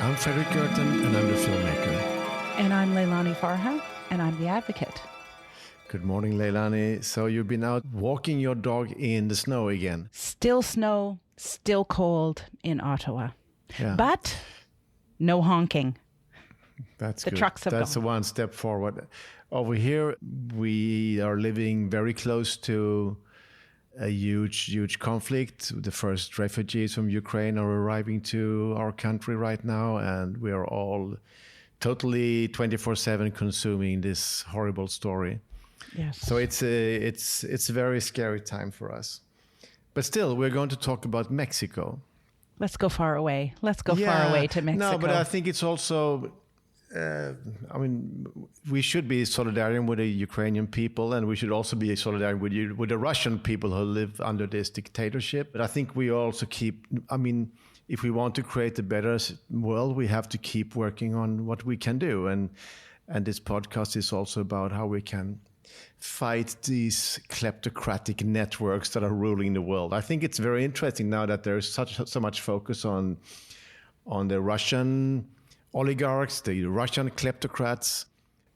I'm Fredrik and I'm the filmmaker. And I'm Leilani Farha, and I'm the advocate. Good morning, Leilani. So you've been out walking your dog in the snow again. Still snow, still cold in Ottawa. Yeah. But no honking. That's the good. Trucks have That's gone. one step forward. Over here, we are living very close to a huge conflict. The first refugees from Ukraine are arriving to our country right now, and we are all totally 24/7 consuming this horrible story. Yes. So it's a very scary time for us. But still, we're going to talk about Mexico. Let's go far away. Let's go far away to Mexico. No, but I think it's also, we should be solidarian with the Ukrainian people, and we should also be solidarian with the Russian people who live under this dictatorship. But I think we also if we want to create a better world, we have to keep working on what we can do. And this podcast is also about how we can fight these kleptocratic networks that are ruling the world. I think it's very interesting now that there's so much focus on the Russian oligarchs, the Russian kleptocrats,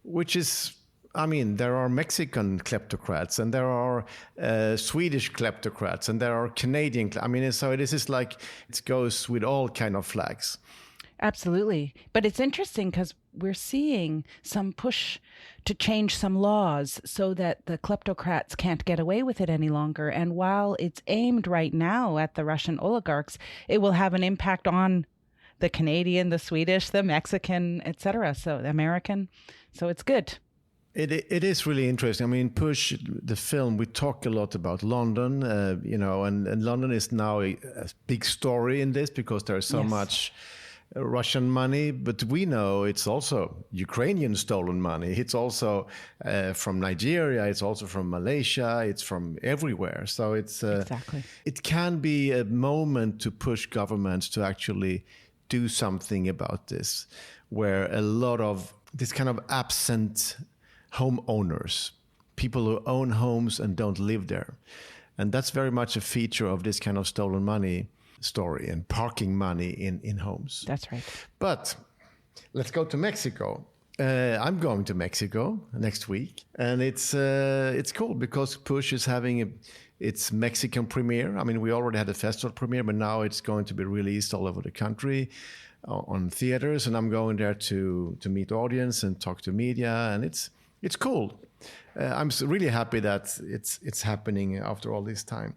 which is, there are Mexican kleptocrats and there are Swedish kleptocrats and there are Canadian. So this is like, it goes with all kind of flags. Absolutely. But it's interesting because we're seeing some push to change some laws so that the kleptocrats can't get away with it any longer. And while it's aimed right now at the Russian oligarchs, it will have an impact on the Canadian, the Swedish, the Mexican, etc. So the American. So it's good. It is really interesting. Push, the film, we talk a lot about London, and London is now a big story in this because there's so much Russian money, but we know it's also Ukrainian stolen money. It's also from Nigeria. It's also from Malaysia. It's from everywhere. So it's exactly. It can be a moment to push governments to actually do something about this, where a lot of this kind of absent homeowners, people who own homes and don't live there, and that's very much a feature of this kind of stolen money story and parking money in homes. That's right. But let's go to Mexico. I'm going to Mexico next week, and it's cool because Push is having its Mexican premiere. We already had a festival premiere, but now it's going to be released all over the country on theaters, and I'm going there to meet the audience and talk to media, and it's cool. I'm really happy that it's happening after all this time.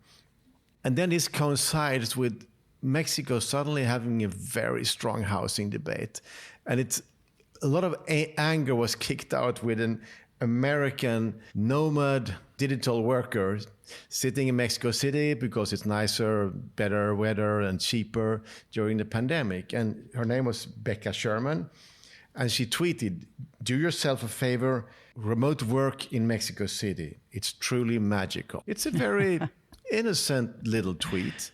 And then this coincides with Mexico suddenly having a very strong housing debate. And a lot of anger was kicked out with an American nomad digital worker sitting in Mexico City because it's nicer, better weather and cheaper during the pandemic. And her name was Becca Sherman. And she tweeted, "Do yourself a favor, remote work in Mexico City. It's truly magical." It's a very innocent little tweet,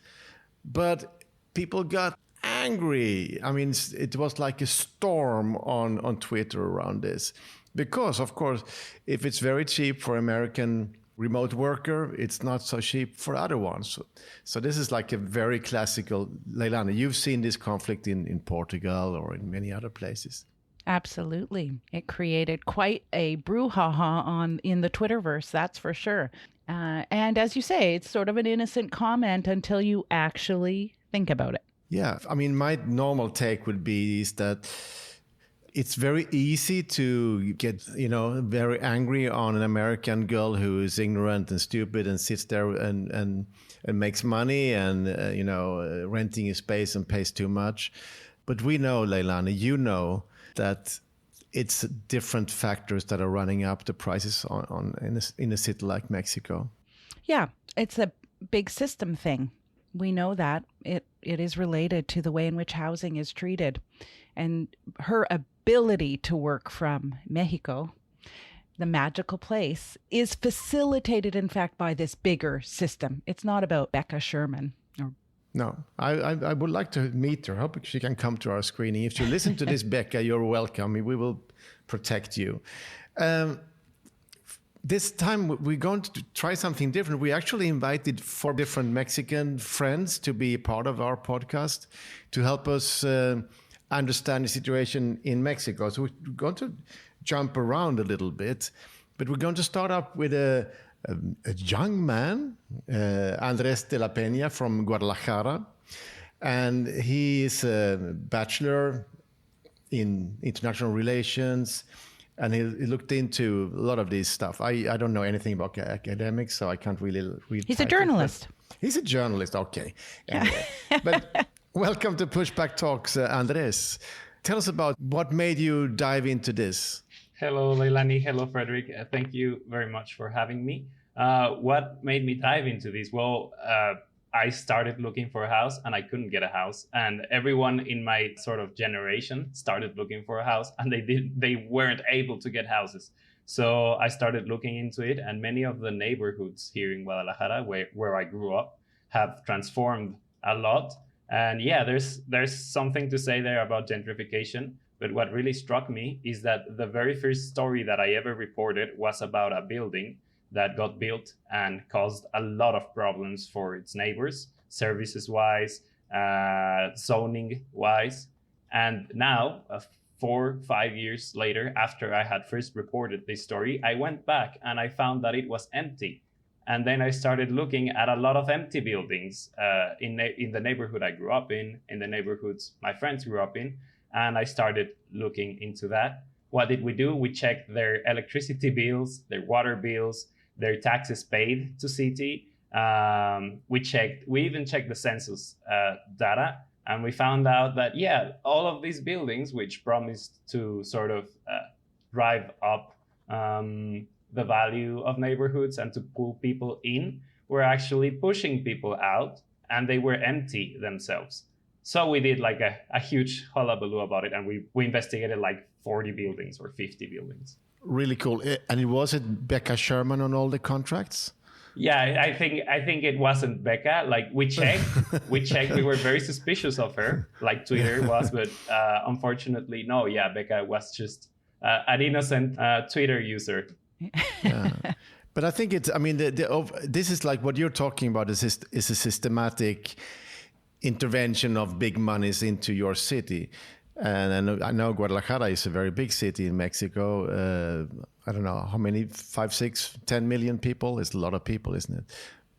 but people got angry. It was like a storm on Twitter around this. Because, of course, if it's very cheap for American remote worker, it's not so cheap for other ones. So this is like a very classical, Leilani, you've seen this conflict in Portugal or in many other places. Absolutely. It created quite a brouhaha in the Twitterverse, that's for sure. And as you say, it's sort of an innocent comment until you actually think about it. Yeah. My normal take would be is that it's very easy to get, very angry on an American girl who is ignorant and stupid and sits there and makes money and, renting a space and pays too much. But we know, Leilani, that it's different factors that are running up the prices in a city like Mexico. Yeah, it's a big system thing. We know that it is related to the way in which housing is treated. And her ability to work from Mexico, the magical place, is facilitated, in fact, by this bigger system. It's not about Becca Sherman. No, I would like to meet her. I hope she can come to our screening. If you listen to this, Becca, you're welcome. We will protect you. This time, we're going to try something different. We actually invited 4 different Mexican friends to be part of our podcast to help us understand the situation in Mexico. So we're going to jump around a little bit, but we're going to start up with a young man, Andres de la Peña from Guadalajara. And he is a bachelor in international relations. And he looked into a lot of this stuff. I don't know anything about academics, so I can't really read. He's a journalist. He's a journalist, okay. Anyway. But welcome to Pushback Talks, Andres. Tell us about what made you dive into this. Hello, Leilani. Hello, Fredrik. Thank you very much for having me. What made me dive into this? Well, I started looking for a house and I couldn't get a house. And everyone in my sort of generation started looking for a house and they weren't able to get houses. So I started looking into it, and many of the neighborhoods here in Guadalajara, where I grew up, have transformed a lot. And yeah, there's something to say there about gentrification. But what really struck me is that the very first story that I ever reported was about a building that got built and caused a lot of problems for its neighbors, services-wise, zoning-wise. And now, 4-5 years later, after I had first reported this story, I went back and I found that it was empty. And then I started looking at a lot of empty buildings in the neighborhood I grew up in the neighborhoods my friends grew up in. And I started looking into that. What did we do? We checked their electricity bills, their water bills, their taxes paid to city. We even checked the census data, and we found out that, yeah, all of these buildings, which promised to sort of drive up the value of neighborhoods and to pull people in, were actually pushing people out, and they were empty themselves. So we did like a huge hullabaloo about it, and we investigated like 40 buildings or 50 buildings. Really cool. And it wasn't Becca Sherman on all the contracts? Yeah, I think it wasn't Becca. Like we checked. We were very suspicious of her, like Twitter was, but unfortunately, no. Yeah, Becca was just an innocent Twitter user. Yeah. But I think it's. I mean, this is like what you're talking about. Is a systematic intervention of big monies into your city. And I know Guadalajara is a very big city in Mexico. I don't know how many, 5, 6, 10 million people. It's a lot of people, isn't it?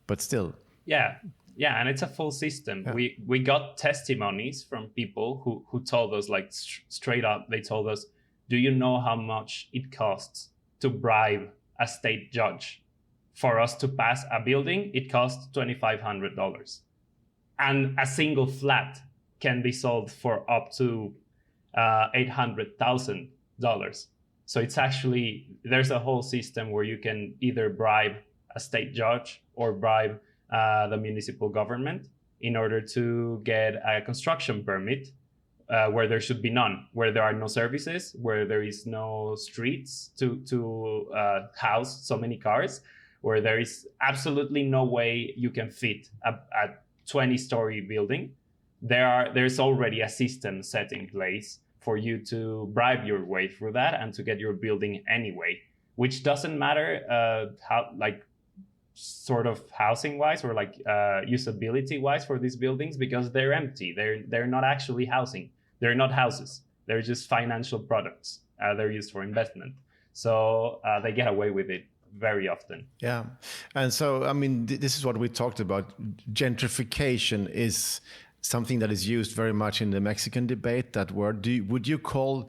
But still. Yeah, and it's a full system. Yeah. We got testimonies from people who told us, like straight up, they told us, do you know how much it costs to bribe a state judge? For us to pass a building, it costs $2,500. And a single flat can be sold for up to $800,000. So it's actually, there's a whole system where you can either bribe a state judge or bribe the municipal government in order to get a construction permit where there should be none, where there are no services, where there is no streets to house so many cars, where there is absolutely no way you can fit a 20-story building. There's already a system set in place for you to bribe your way through that and to get your building anyway, which doesn't matter how, like, sort of housing wise or like usability wise for these buildings, because they're empty. They're not actually housing. They're not houses. They're just financial products. They're used for investment. So they get away with it very often. Yeah. And so, I mean, this is what we talked about. Gentrification is something that is used very much in the Mexican debate, that word. Would you call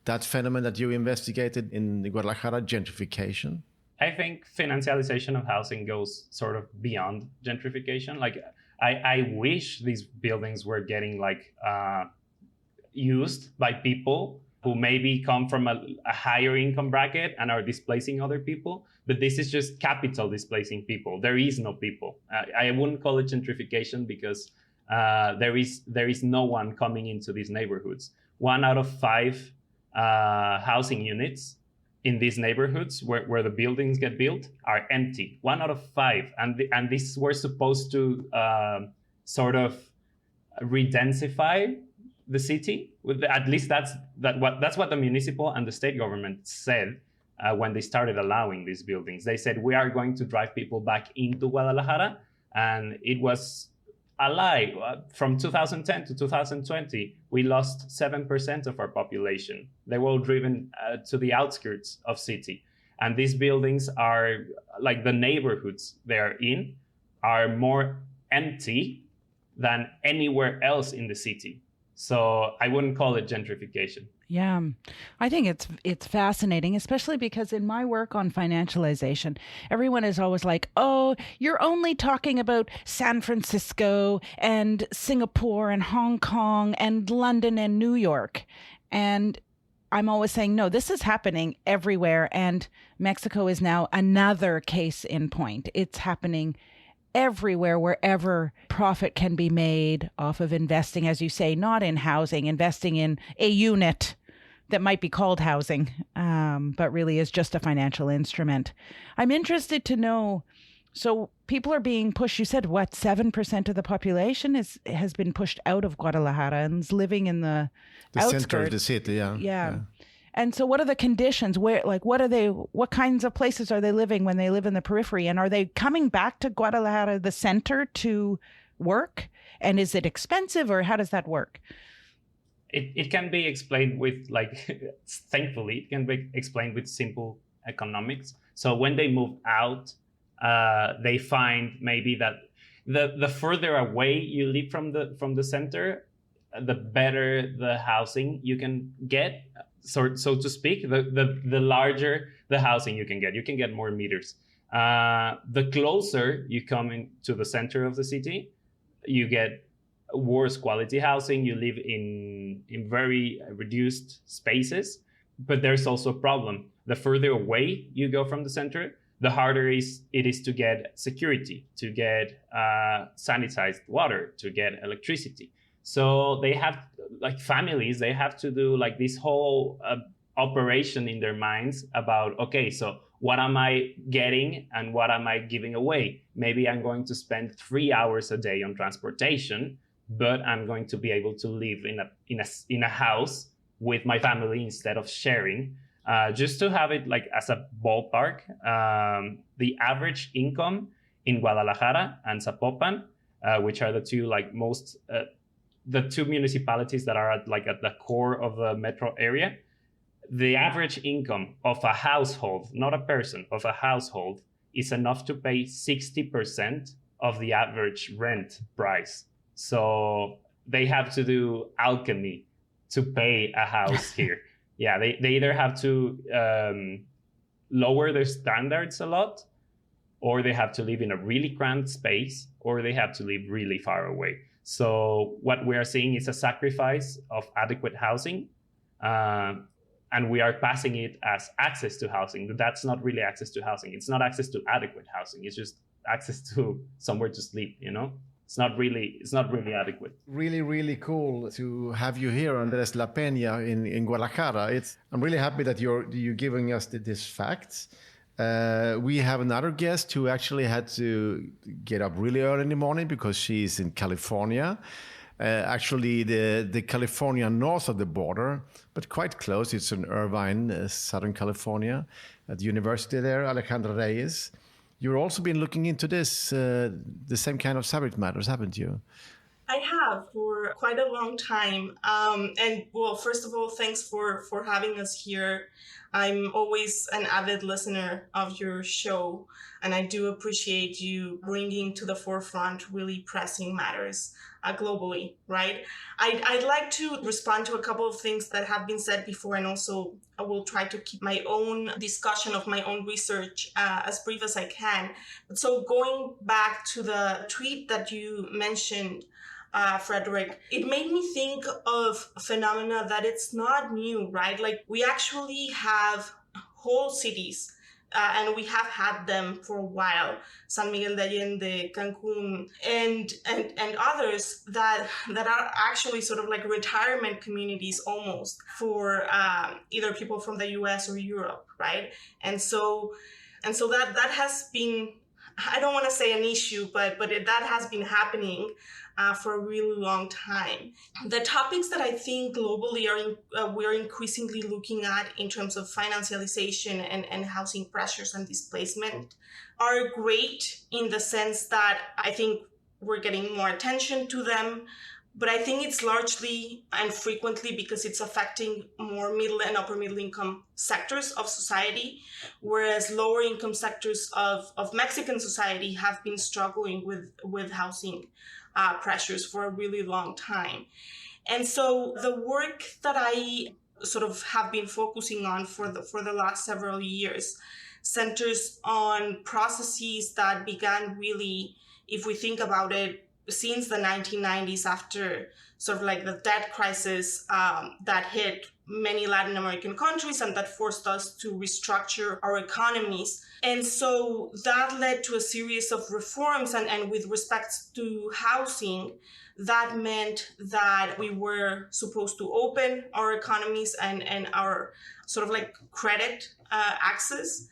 that phenomenon that you investigated in Guadalajara gentrification? I think financialization of housing goes sort of beyond gentrification. Like, I wish these buildings were getting like used by people who maybe come from a higher income bracket and are displacing other people. But this is just capital displacing people. There is no people. I wouldn't call it gentrification because there is no one coming into these neighborhoods. 1 out of 5 housing units in these neighborhoods where the buildings get built are empty. 1 out of 5. And these were supposed to sort of re-densify the city. At least that's what the municipal and the state government said when they started allowing these buildings. They said, we are going to drive people back into Guadalajara. And it was a lie. From 2010 to 2020, we lost 7% of our population. They were all driven to the outskirts of city. And these buildings are, like, the neighborhoods they're in are more empty than anywhere else in the city. So I wouldn't call it gentrification. Yeah, I think it's fascinating, especially because in my work on financialization, everyone is always like, oh, you're only talking about San Francisco and Singapore and Hong Kong and London and New York. And I'm always saying, no, this is happening everywhere. And Mexico is now another case in point. It's happening everywhere, wherever profit can be made off of investing, as you say, not in housing, investing in a unit that might be called housing, but really is just a financial instrument. I'm interested to know, so people are being pushed, you said, what, 7% of the population has been pushed out of Guadalajara and is living in the outskirts. Center of the city, Yeah. And so what are the conditions? Where, like, what kinds of places are they living when they live in the periphery? And are they coming back to Guadalajara, the center, to work? And is it expensive, or how does that work? It can be explained with, like, thankfully, it can be explained with simple economics. So when they move out, they find maybe that the further away you live from the center, the better the housing you can get. So to speak, the larger the housing you can get more meters. The closer you come into the center of the city, you get worse quality housing. You live in very reduced spaces, but there's also a problem. The further away you go from the center, the harder it is to get security, to get sanitized water, to get electricity. So they have, like, families, they have to do, like, this whole operation in their minds about, okay, so what am I getting and what am I giving away? Maybe I'm going to spend 3 hours a day on transportation, but I'm going to be able to live in a house with my family instead of sharing. Just to have it, like, as a ballpark, the average income in Guadalajara and Zapopan, which are the two, like, most the two municipalities that are at the core of the metro area, the average income of a household, not a person, of a household, is enough to pay 60% of the average rent price. So they have to do alchemy to pay a house here. Yeah, they either have to lower their standards a lot, or they have to live in a really cramped space, or they have to live really far away. So what we are seeing is a sacrifice of adequate housing, and we are passing it as access to housing. But that's not really access to housing. It's not access to adequate housing. It's just access to somewhere to sleep, you know? It's not really adequate. Really, really cool to have you here, Andres La Peña, in Guadalajara. I'm really happy that you're giving us these facts. We have another guest who actually had to get up really early in the morning because she's in California. Actually, the California north of the border, but quite close. It's in Irvine, Southern California, at the university there, Alejandra Reyes. You've also been looking into this, the same kind of subject matters, haven't you? I have for quite a long time. And well, first of all, thanks for having us here. I'm always an avid listener of your show, and I do appreciate you bringing to the forefront really pressing matters globally, right? I'd like to respond to a couple of things that have been said before, and also I will try to keep my own discussion of my own research as brief as I can. So going back to the tweet that you mentioned, Fredrik, it made me think of a phenomena that it's not new, right? Like, we actually have whole cities, and we have had them for a while, San Miguel de Allende, Cancun, and others that are actually sort of like retirement communities almost for either people from the US or Europe, right? And so that has been, I don't want to say an issue, but that has been happening for a really long time. The topics that I think globally we're increasingly looking at in terms of financialization and housing pressures and displacement are great in the sense that I think we're getting more attention to them. But I think it's largely and frequently because it's affecting more middle and upper middle income sectors of society, whereas lower income sectors of Mexican society have been struggling with housing pressures for a really long time. And so the work that I sort of have been focusing on for the last several years centers on processes that began really, if we think about it, since the 1990s, after sort of like the debt crisis that hit many Latin American countries and that forced us to restructure our economies. And so that led to a series of reforms. And with respect to housing, that meant that we were supposed to open our economies and our sort of like credit access.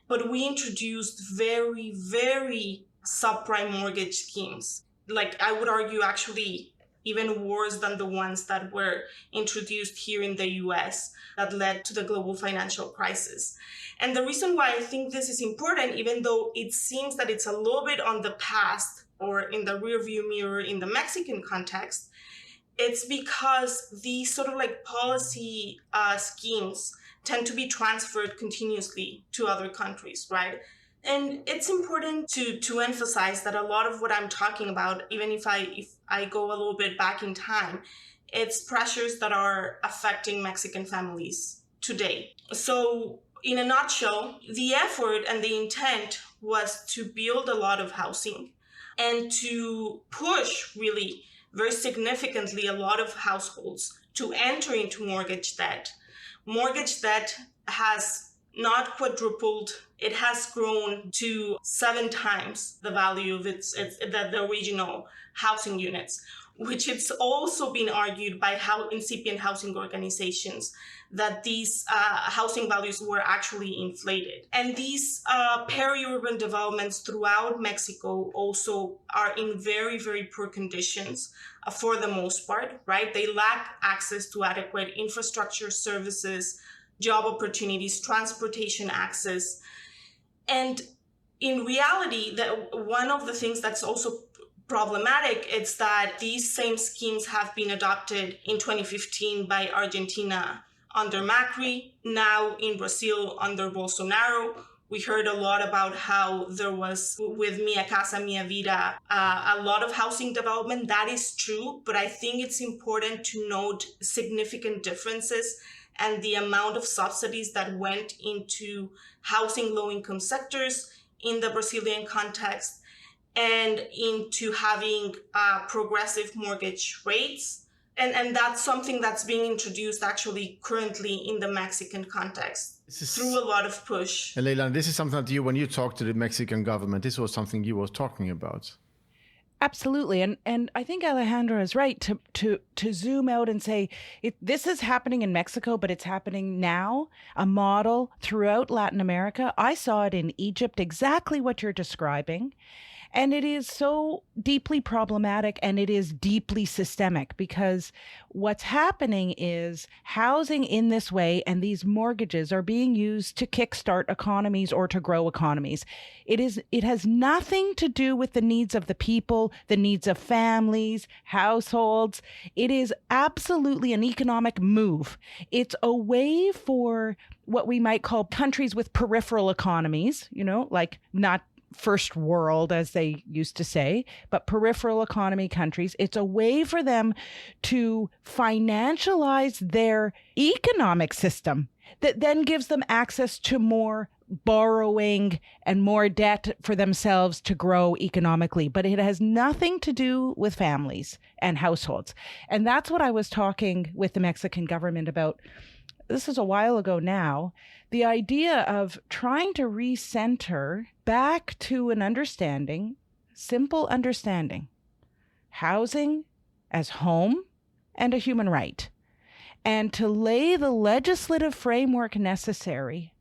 But we introduced very, very subprime mortgage schemes. Like, I would argue actually even worse than the ones that were introduced here in the US that led to the global financial crisis. And the reason why I think this is important, even though it seems that it's a little bit on the past or in the rearview mirror in the Mexican context, it's because these sort of like policy schemes tend to be transferred continuously to other countries, right? And it's important to emphasize that a lot of what I'm talking about, even if I go a little bit back in time, it's pressures that are affecting Mexican families today. So in a nutshell, the effort and the intent was to build a lot of housing and to push really very significantly a lot of households to enter into mortgage debt. Mortgage debt has not quadrupled. It has grown to 7 times the value of the original housing units, which it's also been argued by incipient housing organizations that these housing values were actually inflated. And these peri-urban developments throughout Mexico also are in very, very poor conditions for the most part, right? They lack access to adequate infrastructure services, job opportunities, transportation access. And in reality, one of the things that's also problematic is that these same schemes have been adopted in 2015 by Argentina under Macri, now in Brazil under Bolsonaro. We heard a lot about how there was, with Minha Casa, Minha Vida, a lot of housing development. That is true, but I think it's important to note significant differences and the amount of subsidies that went into housing low-income sectors in the Brazilian context and into having progressive mortgage rates. And that's something that's being introduced actually currently in the Mexican context through a lot of push. And Leilani, this is something that when you talked to the Mexican government, this was something you were talking about. Absolutely. And I think Alejandra is right to zoom out and say this is happening in Mexico, but it's happening now, a model throughout Latin America. I saw it in Egypt, exactly what you're describing. And it is so deeply problematic and it is deeply systemic because what's happening is housing in this way and these mortgages are being used to kickstart economies or to grow economies. It has nothing to do with the needs of the people, the needs of families, households. It is absolutely an economic move. It's a way for what we might call countries with peripheral economies, like not first world, as they used to say, but peripheral economy countries. It's a way for them to financialize their economic system that then gives them access to more borrowing and more debt for themselves to grow economically. But it has nothing to do with families and households. And that's what I was talking with the Mexican government about. This is a while ago now, the idea of trying to recenter back to an understanding, simple understanding, housing as home and a human right, and to lay the legislative framework necessary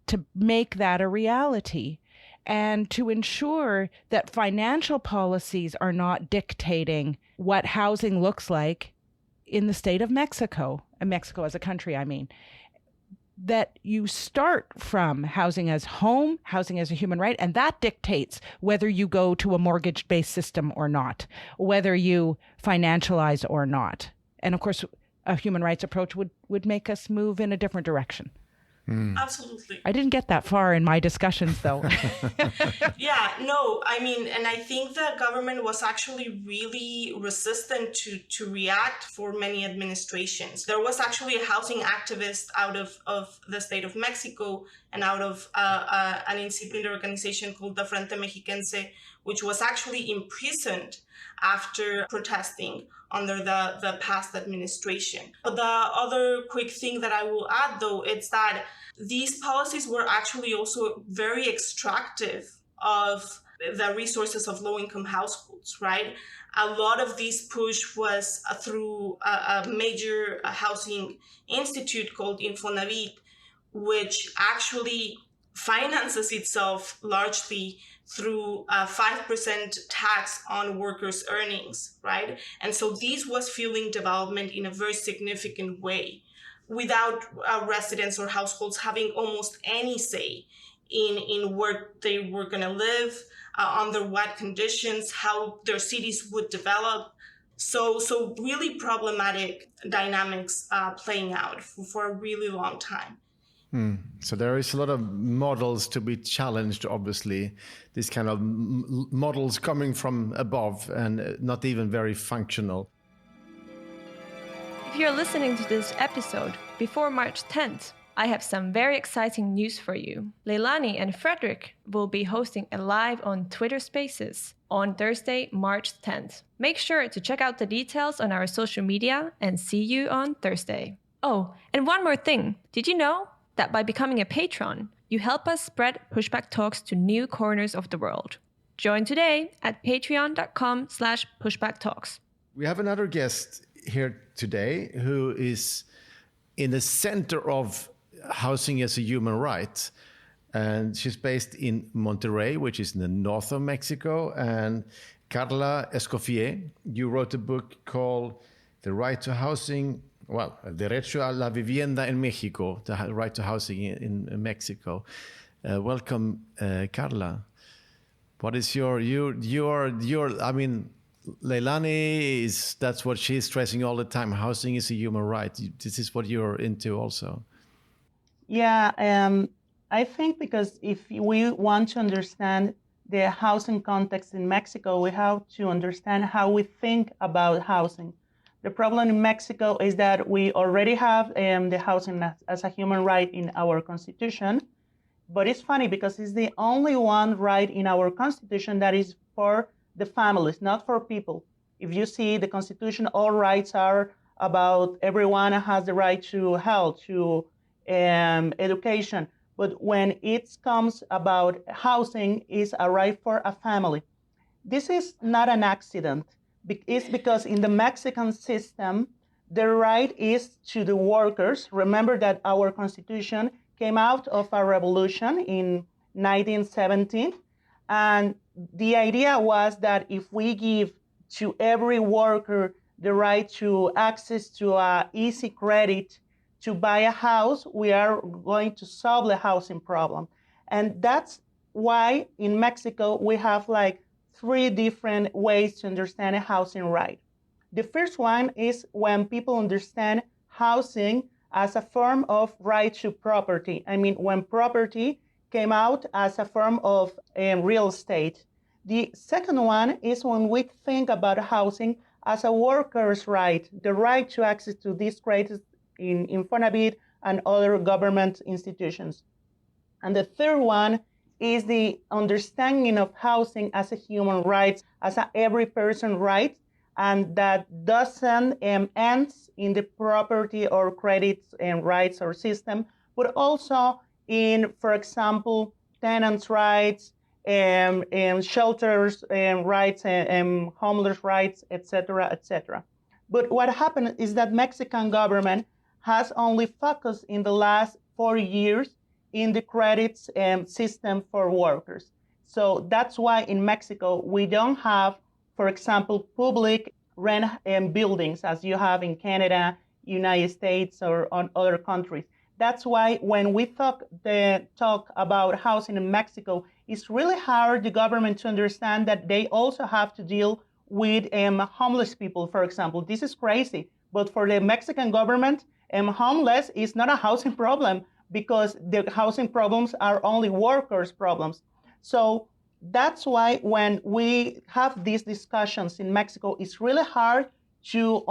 to make that a reality and to ensure that financial policies are not dictating what housing looks like in the state of Mexico, and Mexico as a country, I mean. that you start from housing as home, housing as a human right, and that dictates whether you go to a mortgage-based system or not, whether you financialize or not. And of course, a human rights approach would make us move in a different direction. Absolutely. I didn't get that far in my discussions, though. Yeah, no, I mean, and I think the government was actually really resistant to react for many administrations. There was actually a housing activist out of the state of Mexico and out of an incipient organization called the Frente Mexiquense, which was actually imprisoned after protesting under the past administration. But the other quick thing that I will add, though, is that these policies were actually also very extractive of the resources of low-income households, right? A lot of this push was through a major housing institute called Infonavit, which actually finances itself largely through a 5% tax on workers' earnings, right? And so this was fueling development in a very significant way without residents or households having almost any say in where they were going to live, under what conditions, how their cities would develop. So really problematic dynamics playing out for a really long time. So there is a lot of models to be challenged, obviously. These kind of models coming from above and not even very functional. If you're listening to this episode before March 10th, I have some very exciting news for you. Leilani and Fredrik will be hosting a live on Twitter Spaces on Thursday, March 10th. Make sure to check out the details on our social media and see you on Thursday. Oh, and one more thing. Did you know that by becoming a patron, you help us spread Pushback Talks to new corners of the world? Join today at patreon.com/pushbacktalks. We have another guest here today who is in the center of housing as a human right. And she's based in Monterrey, which is in the north of Mexico. And Carla Escoffier, you wrote a book called The Right to Housing, Derecho a la Vivienda en México, the right to housing in Mexico. Welcome, Carla. What is your, I mean, Leilani that's what she's stressing all the time. Housing is a human right. This is what you're into also. Yeah, I think because if we want to understand the housing context in Mexico, we have to understand how we think about housing. The problem in Mexico is that we already have the housing as a human right in our constitution, but it's funny because it's the only one right in our constitution that is for the families, not for people. If you see the constitution, all rights are about everyone has the right to health, to education. But when it comes about housing, is a right for a family. This is not an accident. It's because in the Mexican system, the right is to the workers. Remember that our constitution came out of a revolution in 1917. And the idea was that if we give to every worker the right to access to easy credit to buy a house, we are going to solve the housing problem. And that's why in Mexico, we have like 3 different ways to understand a housing right. The first one is when people understand housing as a form of right to property. I mean, when property came out as a form of real estate. The second one is when we think about housing as a worker's right, the right to access to these credits in Infonavit and other government institutions. And the third one is the understanding of housing as a human right, as a every person right, and that doesn't end in the property or credits and rights or system, but also in, for example, tenants' rights, shelters rights, homeless rights, etc., etc. But what happened is that Mexican government has only focused in the last 4 years in the credits system for workers. So that's why in Mexico, we don't have, for example, public rent buildings as you have in Canada, United States, or on other countries. That's why when we talk about housing in Mexico, it's really hard the government to understand that they also have to deal with homeless people, for example. This is crazy, but for the Mexican government, homeless is not a housing problem because the housing problems are only workers' problems. So that's why when we have these discussions in Mexico, it's really hard to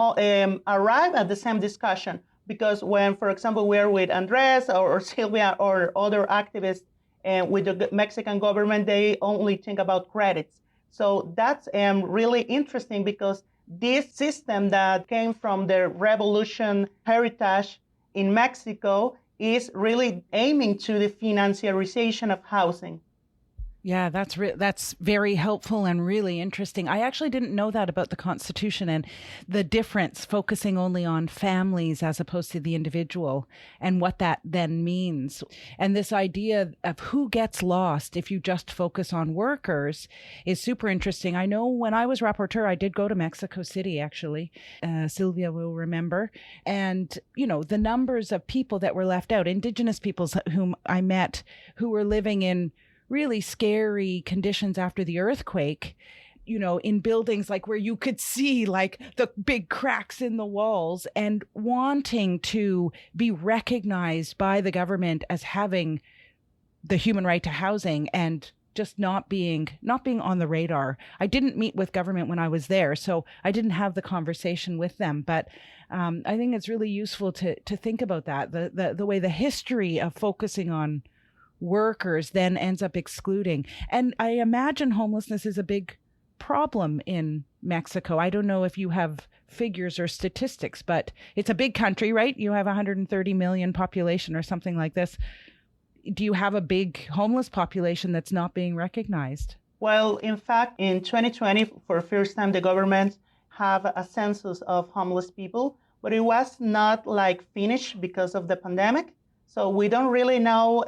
arrive at the same discussion. Because when, for example, we're with Andres or Sylvia or other activists with the Mexican government, they only think about credits. So that's really interesting because this system that came from the revolution heritage in Mexico is really aiming to the financialization of housing. Yeah, that's very helpful and really interesting. I actually didn't know that about the Constitution and the difference focusing only on families as opposed to the individual and what that then means. And this idea of who gets lost if you just focus on workers is super interesting. I know when I was rapporteur, I did go to Mexico City, actually. Sylvia will remember. And, the numbers of people that were left out, indigenous peoples whom I met who were living in really scary conditions after the earthquake, in buildings like where you could see like the big cracks in the walls, and wanting to be recognized by the government as having the human right to housing and just not being on the radar. I didn't meet with government when I was there, so I didn't have the conversation with them. But I think it's really useful to think about that, the way the history of focusing on workers then ends up excluding. And I imagine homelessness is a big problem in Mexico. I don't know if you have figures or statistics, but it's a big country, right? You have 130 million population or something like this. Do you have a big homeless population that's not being recognized? Well, in fact, in 2020, for the first time, the government have a census of homeless people, but it was not finished because of the pandemic. So we don't really know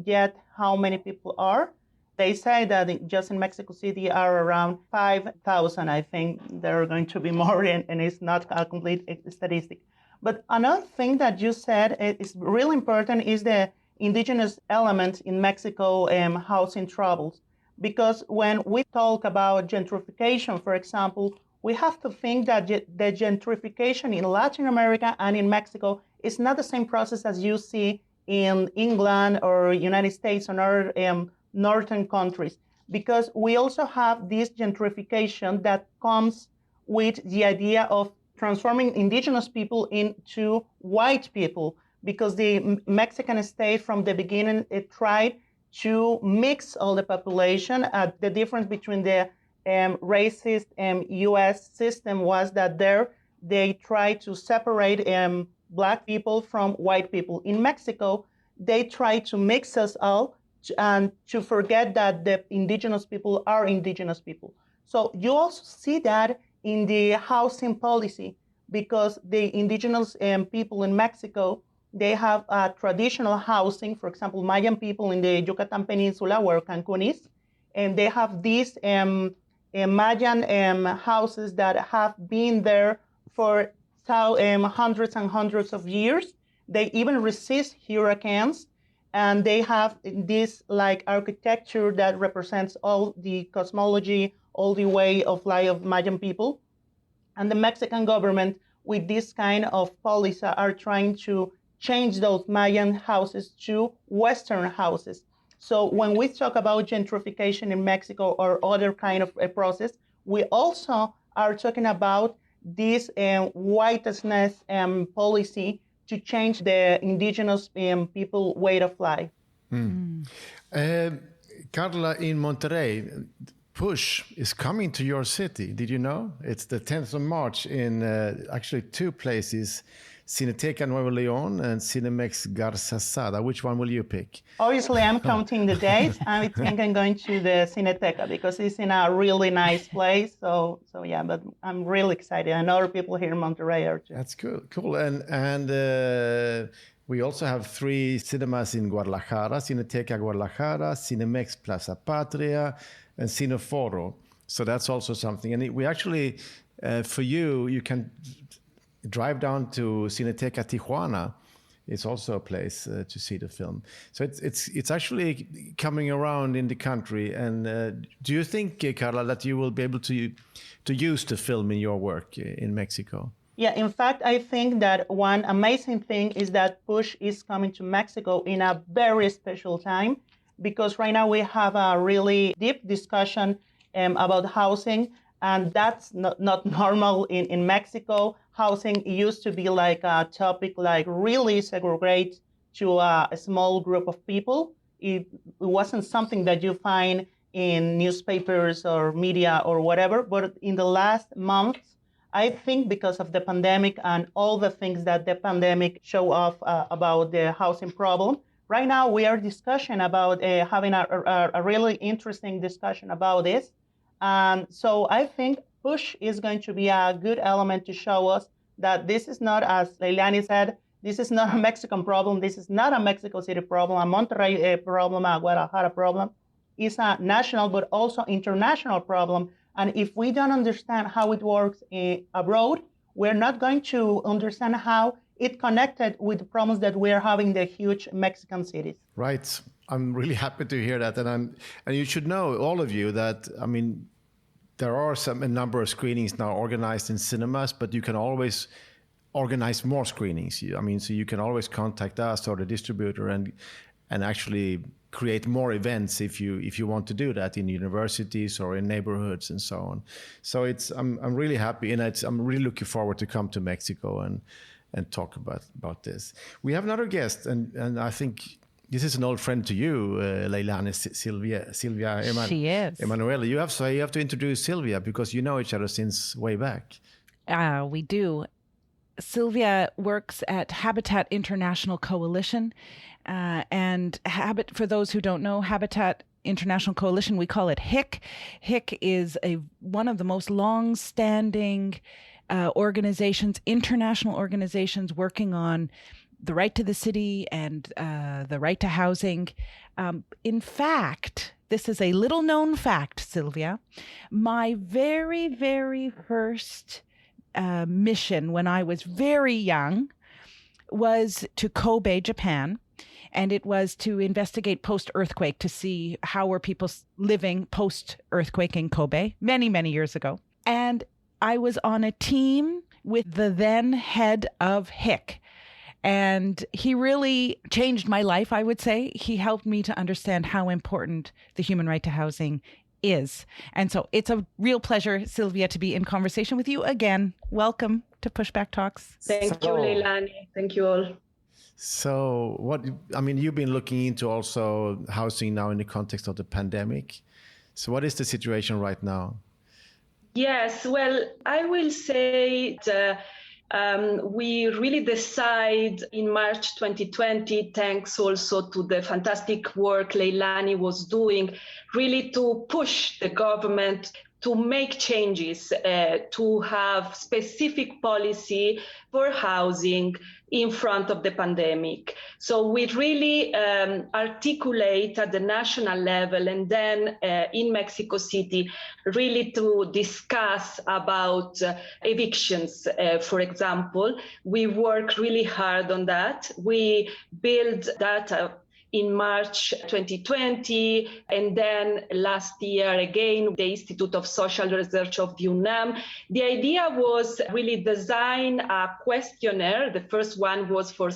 yet how many people are. They say that just in Mexico City are around 5,000. I think there are going to be more, and it's not a complete statistic. But another thing that you said is really important is the indigenous element in Mexico housing troubles. Because when we talk about gentrification, for example, we have to think that the gentrification in Latin America and in Mexico is not the same process as you see in England or United States or other northern countries, because we also have this gentrification that comes with the idea of transforming indigenous people into white people, because the Mexican state from the beginning, it tried to mix all the population. The difference between the racist U.S. system was that they tried to separate Black people from white people. In Mexico, they try to mix us all and to forget that the indigenous people are indigenous people. So you also see that in the housing policy, because the indigenous people in Mexico, they have traditional housing. For example, Mayan people in the Yucatan Peninsula, where Cancun is, and they have these Mayan houses that have been there for hundreds and hundreds of years. They even resist hurricanes, and they have this architecture that represents all the cosmology, all the way of life of Mayan people. And the Mexican government, with this kind of policy, are trying to change those Mayan houses to Western houses. So when we talk about gentrification in Mexico or other kind of a process, we also are talking about this whiteness policy to change the indigenous people way of life. Carla, in Monterrey, Push is coming to your city. Did you know? It's the 10th of March in actually two places, Cineteca Nuevo León and Cinemex Garzasada. Which one will you pick? Obviously, I'm counting the days. I think I'm going to the Cineteca because it's in a really nice place. So yeah, but I'm really excited. And other people here in Monterrey are too. That's cool. And we also have 3 cinemas in Guadalajara, Cineteca Guadalajara, Cinemex Plaza Patria, and Cineforo. So that's also something. And we actually, for you can drive down to Cineteca Tijuana it's also a place to see the film. So it's actually coming around in the country. And do you think, Carla, that you will be able to use the film in your work in Mexico? Yeah, in fact, I think that one amazing thing is that Push is coming to Mexico in a very special time, because right now we have a really deep discussion about housing, and that's not normal in Mexico. Housing used to be like a topic like really segregate to a small group of people. It wasn't something that you find in newspapers or media or whatever, but in the last months, I think because of the pandemic and all the things that the pandemic show off about the housing problem, right now we are discussing about having a really interesting discussion about this. So I think Push is going to be a good element to show us that this is not, as Leilani said, this is not a Mexican problem. This is not a Mexico City problem, a Monterrey problem, a Guadalajara problem. It's a national but also international problem. And if we don't understand how it works abroad, we're not going to understand how it connected with the problems that we're having in the huge Mexican cities. Right. I'm really happy to hear that. And you should know, all of you, that, I mean, there are a number of screenings now organized in cinemas, but you can always organize more screenings. I mean, so you can always contact us or the distributor and actually create more events if you want to do that in universities or in neighborhoods and so on. So I'm really happy, and I'm really looking forward to come to Mexico and talk about this. We have another guest, and I think this is an old friend to you, Leilani, Silvia. She is. Emanuela. You have to introduce Silvia, because you know each other since way back. We do. Silvia works at Habitat International Coalition. And for those who don't know, Habitat International Coalition, we call it HIC. HIC is one of the most long-standing organizations, international organizations working on the right to the city and the right to housing. In fact, this is a little-known fact, Silvia. My very, very first mission when I was very young was to Kobe, Japan. And it was to investigate post-earthquake, to see how were people living post-earthquake in Kobe many, many years ago. And I was on a team with the then head of HIC. And he really changed my life, I would say. He helped me to understand how important the human right to housing is. And so it's a real pleasure, Silvia, to be in conversation with you again. Welcome to Pushback Talks. Thank you, Leilani. Thank you all. So you've been looking into also housing now in the context of the pandemic. So what is the situation right now? Yes, well, I will say we really decide in March 2020, thanks also to the fantastic work Leilani was doing, really to push the government to make changes, to have specific policy for housing in front of the pandemic. So we really articulate at the national level, and then in Mexico City, really to discuss about evictions, for example. We work really hard on that. We build data in March 2020, and then last year again, the Institute of Social Research of UNAM. The idea was really design a questionnaire. The first one was for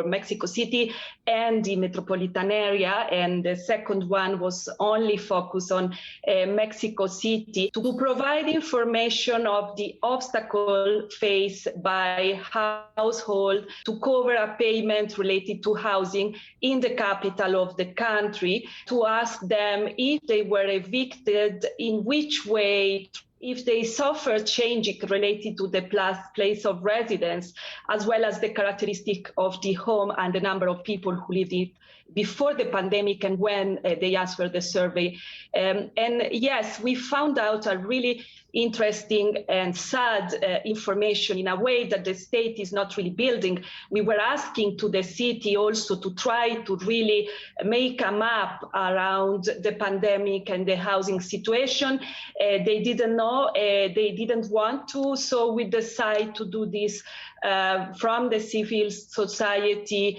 Mexico City and the metropolitan area, and the second one was only focused on Mexico City to provide information of the obstacle faced by household to cover a payment related to housing in the capital of the country, to ask them if they were evicted, in which way, if they suffered changes related to the place of residence, as well as the characteristic of the home and the number of people who lived in it before the pandemic and when they answered the survey. And yes, we found out a really interesting and sad information in a way that the state is not really building. We were asking to the city also to try to really make a map around the pandemic and the housing situation. They didn't know no, they didn't want to. So we decided to do this from the civil society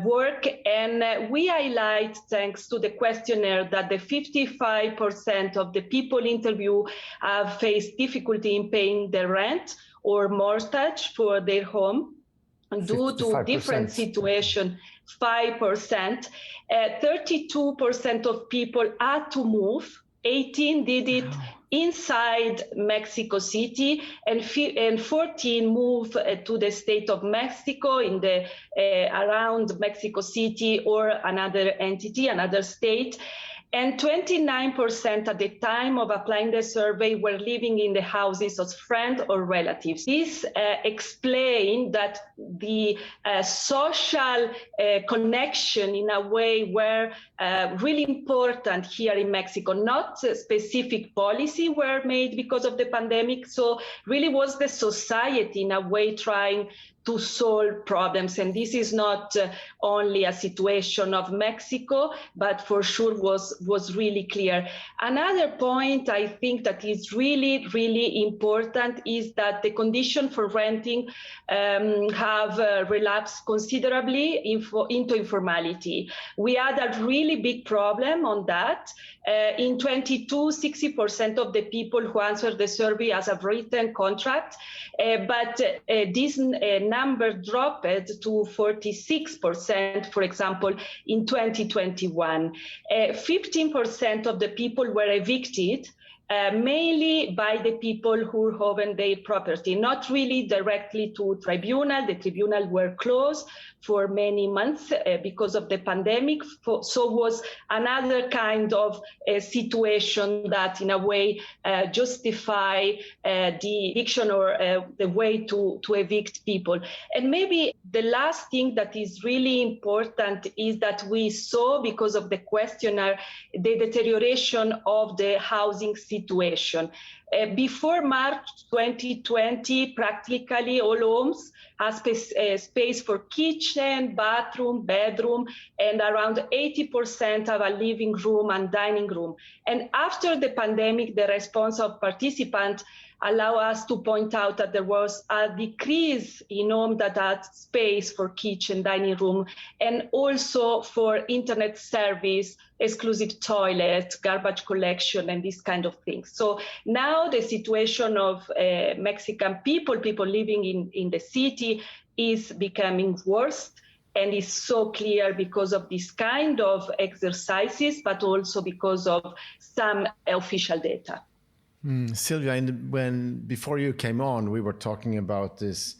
work. And we highlight, thanks to the questionnaire, that the 55% of the people interviewed have faced difficulty in paying their rent or mortgage for their home due to different situations. 5%. 32% of people had to move. 18 did it inside Mexico City, and 14 moved to the state of Mexico in the around Mexico City or another entity, another state. And 29% at the time of applying the survey were living in the houses of friends or relatives. This explains that the social connection in a way were really important here in Mexico. Not specific policy were made because of the pandemic. So really was the society in a way trying to solve problems. And this is not only a situation of Mexico, but for sure was really clear. Another point I think that is really, really important is that the condition for renting have relapsed considerably into informality. We had a really big problem on that. In 22, 60% of the people who answered the survey has a written contract, but this number dropped to 46%, for example, in 2021. 15% of the people were evicted, mainly by the people who owned their property, not really directly to tribunal. The tribunal were closed for many months because of the pandemic. So was another kind of situation that in a way justify the eviction or the way to evict people. And maybe the last thing that is really important is that we saw, because of the questionnaire, the deterioration of the housing situation. Before March 2020, practically all homes have space for kitchen, bathroom, bedroom, and around 80% have a living room and dining room. And after the pandemic, the response of participants allow us to point out that there was a decrease in homes that had space for kitchen, dining room, and also for internet service, exclusive toilet, garbage collection, and these kind of things. So now the situation of Mexican people living in the city is becoming worse. And it's so clear because of this kind of exercises, but also because of some official data. Sylvia, before you came on, we were talking about this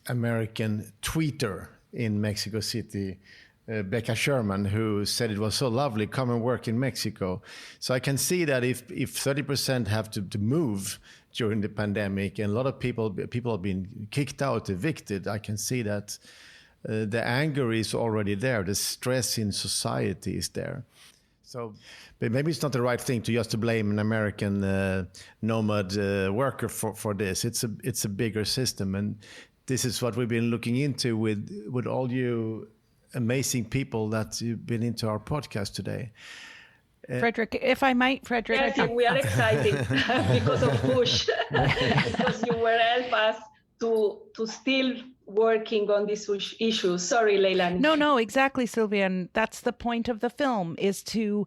American tweeter in Mexico City, Becca Sherman, who said it was so lovely, come and work in Mexico. So I can see that if 30% have to move during the pandemic, and a lot of people have been kicked out, evicted, I can see that the anger is already there. The stress in society is there. So but maybe it's not the right thing to blame an American nomad worker for this. It's a bigger system, and this is what we've been looking into with all you amazing people that you've been into our podcast today. Fredrik, if I might, Fredrik. Yes, we are excited because of push, because you will help us to still working on this issue. Sorry, Leilani. No, exactly, Sylvia. And that's the point of the film, is to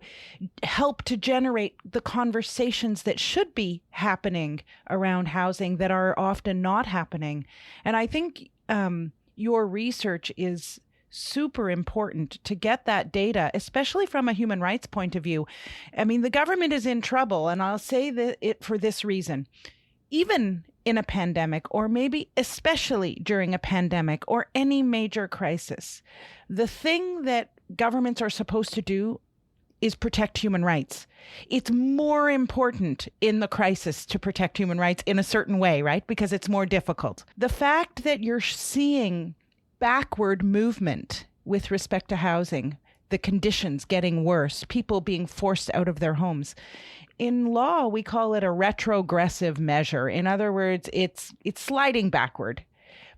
help to generate the conversations that should be happening around housing that are often not happening. And I think your research is super important to get that data, especially from a human rights point of view. I mean, the government is in trouble, and I'll say that it for this reason. Even in a pandemic, or maybe especially during a pandemic or any major crisis, the thing that governments are supposed to do is protect human rights. It's more important in the crisis to protect human rights in a certain way, right? Because it's more difficult. The fact that you're seeing backward movement with respect to housing, the conditions getting worse, people being forced out of their homes. In law, we call it a retrogressive measure. In other words, it's sliding backward.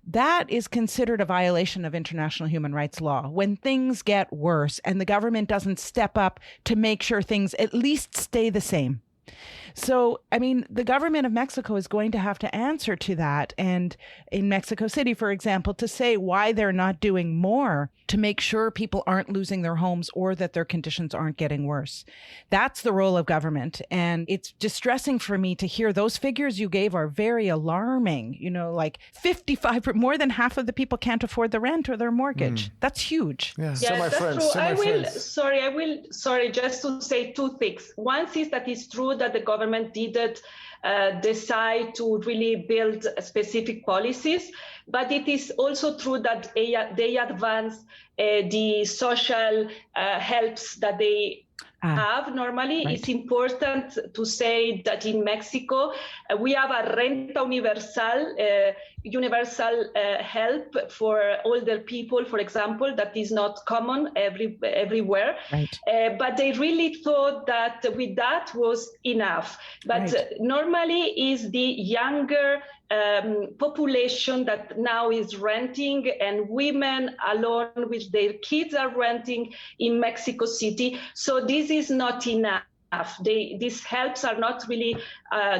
That is considered a violation of international human rights law when things get worse and the government doesn't step up to make sure things at least stay the same. So, I mean, the government of Mexico is going to have to answer to that. And in Mexico City, for example, to say why they're not doing more to make sure people aren't losing their homes or that their conditions aren't getting worse. That's the role of government. And it's distressing for me to hear those figures you gave are very alarming. You know, like 55, more than half of the people can't afford the rent or their mortgage. That's huge. Yeah. Yes, that's true. Sorry, just to say two things. One is that it's true that the government didn't decide to really build specific policies, but it is also true that they advance the social helps that they have normally. Right. It's important to say that in Mexico, we have a renta universal help for older people, for example, that is not common everywhere. Right. But they really thought that with that was enough. But normally is the younger population that now is renting, and women alone with their kids are renting in Mexico City. So this is not enough. These helps are not really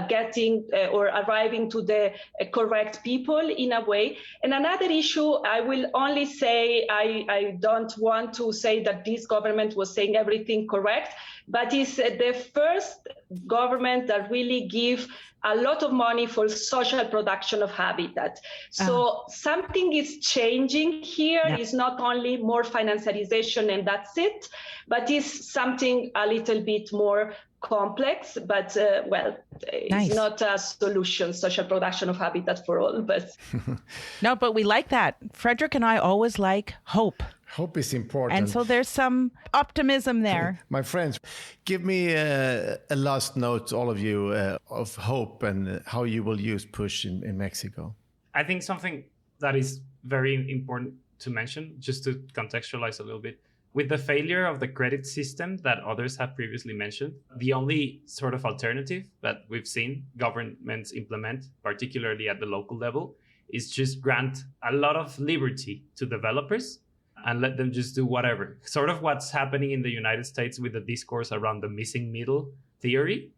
getting or arriving to the correct people in a way. And another issue, I will only say, I don't want to say that this government was saying everything correct, but it's the first government that really give a lot of money for social production of habitat. So something is changing here. Yeah. It's not only more financialization and that's it, but it's something a little bit more complex, but Nice. it's not a solution, social production of habitat for all. But No, but we like that. Fredrik and I always like hope. Hope is important. And so there's some optimism there. My friends, give me a last note, all of you, of hope and how you will use push in Mexico. I think something that is very important to mention, just to contextualize a little bit, with the failure of the credit system that others have previously mentioned, the only sort of alternative that we've seen governments implement, particularly at the local level, is just grant a lot of liberty to developers and let them just do whatever. Sort of what's happening in the United States with the discourse around the missing middle theory.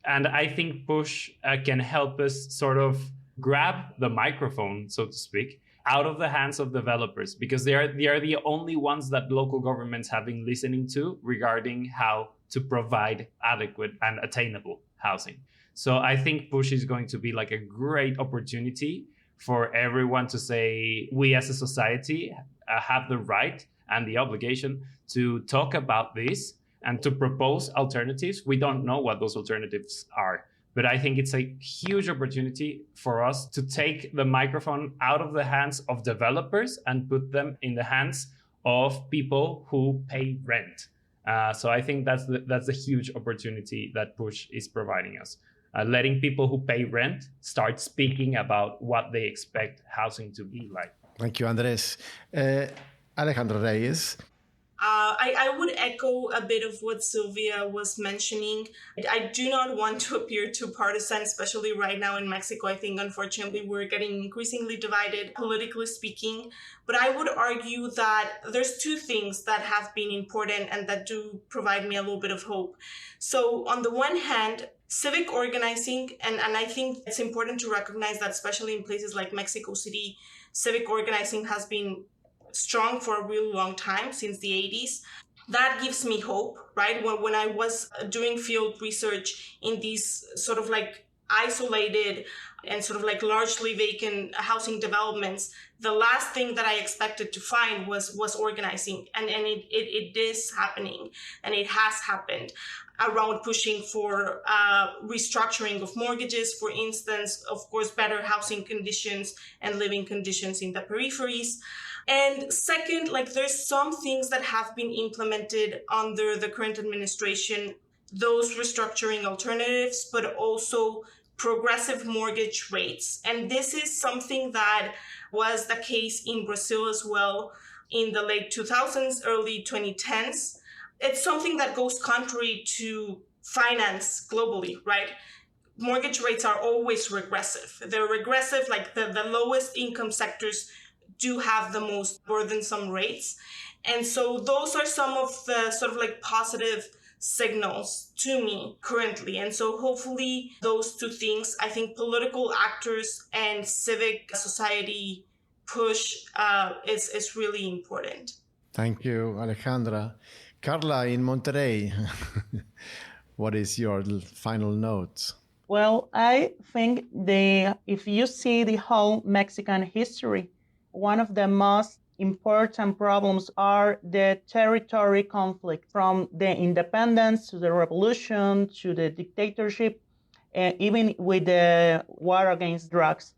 And I think push can help us sort of grab the microphone, so to speak, out of the hands of developers, because they are the only ones that local governments have been listening to regarding how to provide adequate and attainable housing. So I think push is going to be like a great opportunity for everyone to say, we as a society have the right and the obligation to talk about this and to propose alternatives. We don't know what those alternatives are, but I think it's a huge opportunity for us to take the microphone out of the hands of developers and put them in the hands of people who pay rent. So I think that's the huge opportunity that push is providing us. Letting people who pay rent start speaking about what they expect housing to be like. Thank you, Andres. Alejandro Reyes. I would echo a bit of what Sylvia was mentioning. I do not want to appear too partisan, especially right now in Mexico. I think, unfortunately, we're getting increasingly divided, politically speaking. But I would argue that there's two things that have been important and that do provide me a little bit of hope. So on the one hand, civic organizing, and I think it's important to recognize that, especially in places like Mexico City, civic organizing has been strong for a really long time, since the 80s. That gives me hope, right? When I was doing field research in these sort of like isolated and sort of like largely vacant housing developments, the last thing that I expected to find was organizing. And it is happening, and it has happened around pushing for restructuring of mortgages, for instance, of course, better housing conditions and living conditions in the peripheries. And second, like there's some things that have been implemented under the current administration, those restructuring alternatives, but also progressive mortgage rates. And this is something that was the case in Brazil as well in the late 2000s, early 2010s. It's something that goes contrary to finance globally, right? Mortgage rates are always regressive. They're regressive, like the lowest income sectors do have the most burdensome rates. And so those are some of the sort of like positive signals to me currently. And so hopefully those two things, I think political actors and civic society push is really important. Thank you, Alejandra. Carla in Monterrey, what is your final note? Well, I think if you see the whole Mexican history, one of the most important problems are the territory conflict, from the independence to the revolution to the dictatorship, and even with the war against drugs.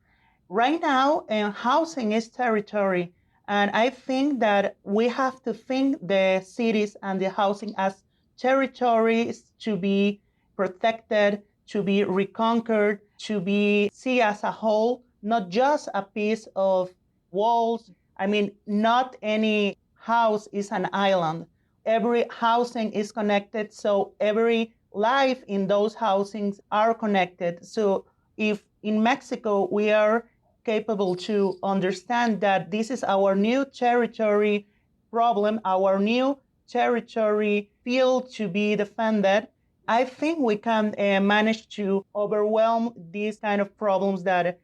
Right now, housing is territory, and I think that we have to think the cities and the housing as territories to be protected, to be reconquered, to be seen as a whole, not just a piece of walls. I mean, not any house is an island. Every housing is connected, so every life in those housings are connected. So if in Mexico we are capable to understand that this is our new territory problem, our new territory field to be defended, I think we can manage to overwhelm these kind of problems that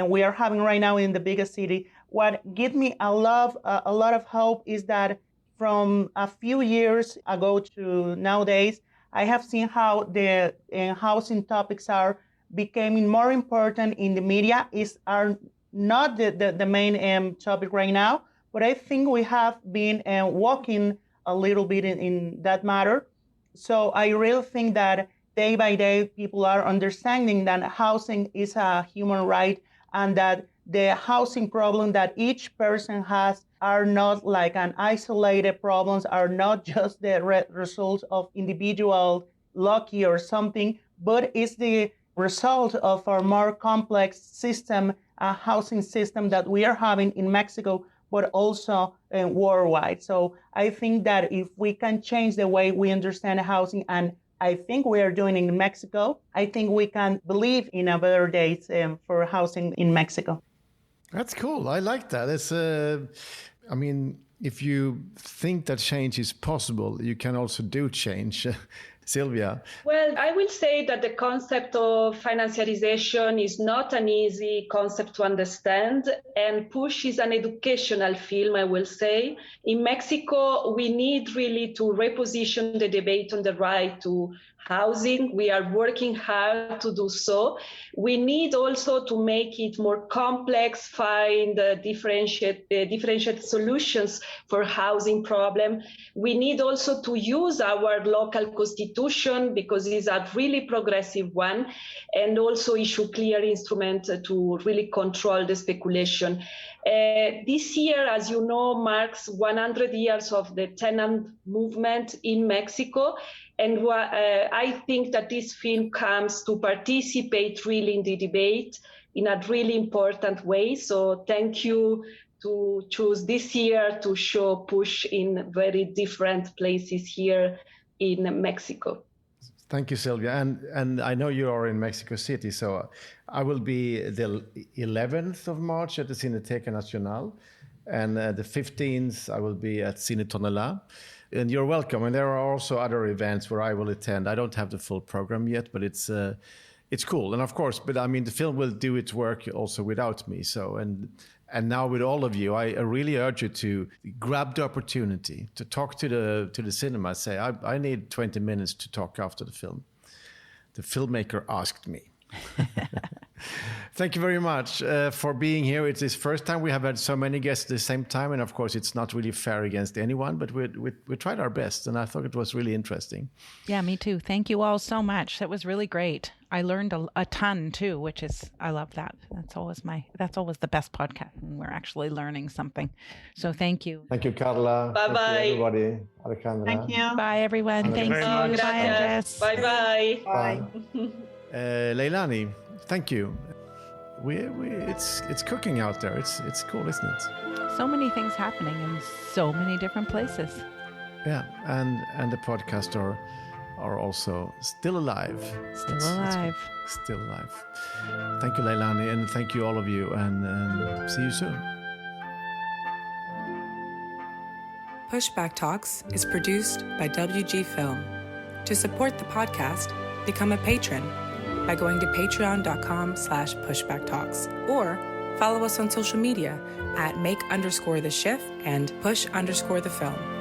we are having right now in the biggest city. What gives me a lot of hope is that from a few years ago to nowadays, I have seen how the housing topics are becoming more important in the media. Are not the main topic right now, but I think we have been walking a little bit in that matter. So I really think that day by day, people are understanding that housing is a human right, and that the housing problem that each person has are not like an isolated problems, are not just the result of individual lucky or something, but it's the result of our more complex system, a housing system that we are having in Mexico, but also worldwide. So I think that if we can change the way we understand housing, and I think we are doing in Mexico, I think we can believe in a better days for housing in Mexico. That's cool. I like that. It's, I mean, if you think that change is possible, you can also do change. Sylvia? Well, I will say that the concept of financialization is not an easy concept to understand, and Push is an educational film, I will say. In Mexico, we need really to reposition the debate on the right to housing. We are working hard to do so. We need also to make it more complex, find differentiate solutions for housing problem. We need also to use our local constitution, because it's a really progressive one, and also issue clear instruments to really control the speculation. This year, as you know, marks 100 years of the tenant movement in Mexico. And I think that this film comes to participate really in the debate in a really important way. So thank you to choose this year to show Push in very different places here in Mexico. Thank you, Sylvia. And I know you are in Mexico City, so I will be the 11th of March at the Cineteca Nacional, and the 15th I will be at Cine Tonelá. And you're welcome. And there are also other events where I will attend. I don't have the full program yet, but it's cool. And of course, but I mean, the film will do its work also without me. So, and now with all of you, I really urge you to grab the opportunity to talk to the cinema. Say, I need 20 minutes to talk after the film. The filmmaker asked me. Thank you very much for being here. It's this first time we have had so many guests at the same time, and of course it's not really fair against anyone, but we tried our best, and I thought it was really interesting. Yeah, me too. Thank you all so much. That was really great. I learned a ton too, which is, I love that. That's always the best podcast when we're actually learning something. So thank you. Thank you, Carla. Bye bye, everybody. Alejandra. Thank you. Bye, everyone. Thank you. Bye, Bye, Andres. bye bye. Bye. Leilani, thank you. It's cooking out there. It's cool, isn't it? So many things happening in so many different places. Yeah, and the podcast are also still alive. Still alive. Still alive. Thank you, Leilani, and thank you all of you, and see you soon. Pushback Talks is produced by WG Film. To support the podcast, become a patron by going to patreon.com/pushbacktalks or follow us on social media at make_the shift and push_the film.